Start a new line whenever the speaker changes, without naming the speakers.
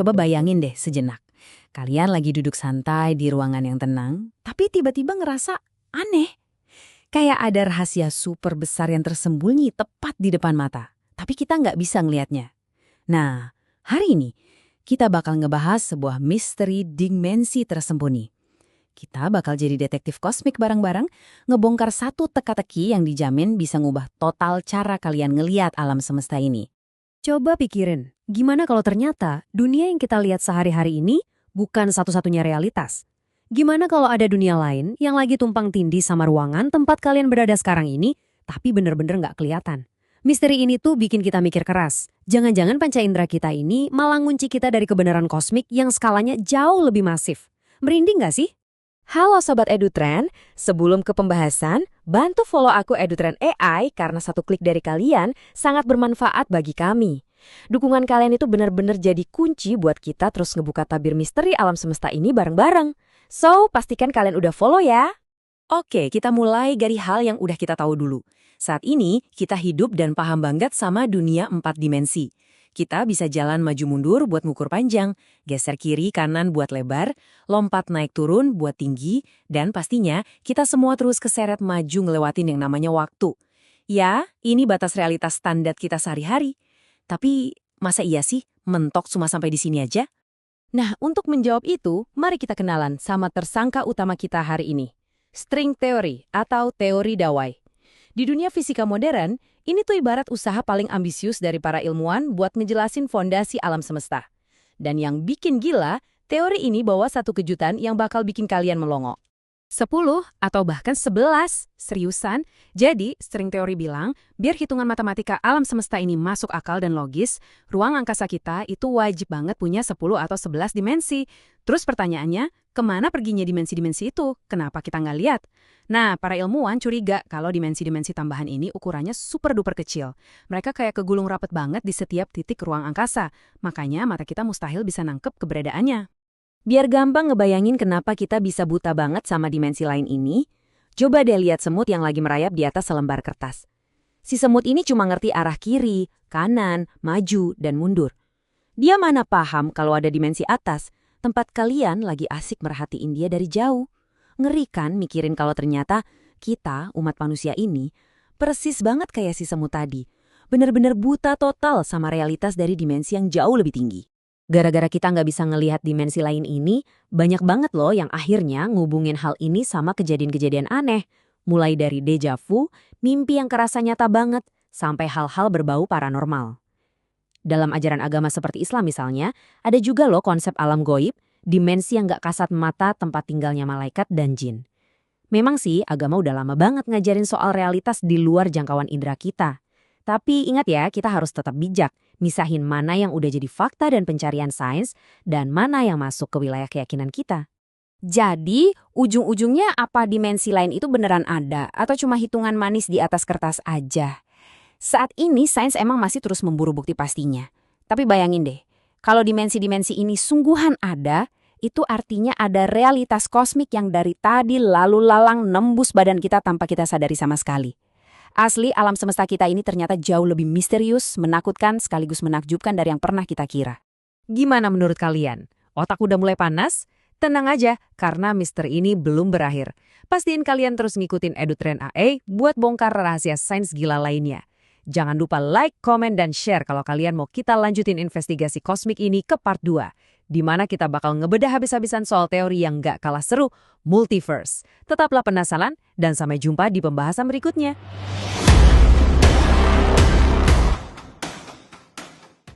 Coba bayangin deh sejenak. Kalian lagi duduk santai di ruangan yang tenang, tapi tiba-tiba ngerasa aneh. Kayak ada rahasia super besar yang tersembunyi tepat di depan mata, tapi kita nggak bisa ngelihatnya. Nah, hari ini kita bakal ngebahas sebuah misteri dimensi tersembunyi. Kita bakal jadi detektif kosmik bareng-bareng, ngebongkar satu teka-teki yang dijamin bisa ngubah total cara kalian ngeliat alam semesta ini.
Coba pikirin, gimana kalau ternyata dunia yang kita lihat sehari-hari ini bukan satu-satunya realitas? Gimana kalau ada dunia lain yang lagi tumpang tindih sama ruangan tempat kalian berada sekarang ini, tapi bener-bener nggak kelihatan? Misteri ini tuh bikin kita mikir keras. Jangan-jangan panca indera kita ini malah ngunci kita dari kebenaran kosmik yang skalanya jauh lebih masif. Merinding nggak sih?
Halo Sobat EduTrend, sebelum ke pembahasan, bantu follow aku EduTrend AI karena satu klik dari kalian sangat bermanfaat bagi kami. Dukungan kalian itu benar-benar jadi kunci buat kita terus ngebuka tabir misteri alam semesta ini bareng-bareng. So, pastikan kalian udah follow ya.
Oke, kita mulai dari hal yang udah kita tahu dulu. Saat ini, kita hidup dan paham banget sama dunia 4 dimensi. Kita bisa jalan maju mundur buat ngukur panjang, geser kiri kanan buat lebar, lompat naik turun buat tinggi, dan pastinya kita semua terus keseret maju ngelewatin yang namanya waktu. Ya, ini batas realitas standar kita sehari-hari. Tapi, masa iya sih mentok cuma sampai di sini aja? Nah, untuk menjawab itu, mari kita kenalan sama tersangka utama kita hari ini. String theory atau teori dawai. Di dunia fisika modern, ini tuh ibarat usaha paling ambisius dari para ilmuwan buat ngejelasin fondasi alam semesta. Dan yang bikin gila, teori ini bawa satu kejutan yang bakal bikin kalian melongo. 10 atau bahkan 11, seriusan. Jadi, string teori bilang, biar hitungan matematika alam semesta ini masuk akal dan logis, ruang angkasa kita itu wajib banget punya 10 atau 11 dimensi. Terus pertanyaannya, kemana perginya dimensi-dimensi itu? Kenapa kita nggak lihat? Nah, para ilmuwan curiga kalau dimensi-dimensi tambahan ini ukurannya super-duper kecil. Mereka kayak kegulung rapet banget di setiap titik ruang angkasa. Makanya mata kita mustahil bisa nangkep keberadaannya. Biar gampang ngebayangin kenapa kita bisa buta banget sama dimensi lain ini, coba deh lihat semut yang lagi merayap di atas selembar kertas. Si semut ini cuma ngerti arah kiri, kanan, maju, dan mundur. Dia mana paham kalau ada dimensi atas, tempat kalian lagi asik merhatiin dia dari jauh. Ngeri kan mikirin kalau ternyata kita, umat manusia ini, persis banget kayak si semut tadi. Bener-bener buta total sama realitas dari dimensi yang jauh lebih tinggi. Gara-gara kita nggak bisa ngelihat dimensi lain ini, banyak banget loh yang akhirnya ngubungin hal ini sama kejadian-kejadian aneh. Mulai dari deja vu, mimpi yang kerasa nyata banget, sampai hal-hal berbau paranormal. Dalam ajaran agama seperti Islam misalnya, ada juga loh konsep alam goib, dimensi yang nggak kasat mata tempat tinggalnya malaikat dan jin. Memang sih, agama udah lama banget ngajarin soal realitas di luar jangkauan indera kita. Tapi ingat ya, kita harus tetap bijak, misahin mana yang udah jadi fakta dan pencarian sains, dan mana yang masuk ke wilayah keyakinan kita. Jadi, ujung-ujungnya apa dimensi lain itu beneran ada, atau cuma hitungan manis di atas kertas aja? Saat ini, sains emang masih terus memburu bukti pastinya. Tapi bayangin deh, kalau dimensi-dimensi ini sungguhan ada, itu artinya ada realitas kosmik yang dari tadi lalu lalang nembus badan kita tanpa kita sadari sama sekali. Asli, alam semesta kita ini ternyata jauh lebih misterius, menakutkan, sekaligus menakjubkan dari yang pernah kita kira. Gimana menurut kalian? Otak udah mulai panas? Tenang aja, karena misteri ini belum berakhir. Pastiin kalian terus ngikutin EduTrend AI buat bongkar rahasia sains gila lainnya. Jangan lupa like, komen, dan share kalau kalian mau kita lanjutin investigasi kosmik ini ke part 2. Di mana kita bakal ngebedah habis-habisan soal teori yang gak kalah seru, multiverse. Tetaplah penasaran, dan sampai jumpa di pembahasan berikutnya.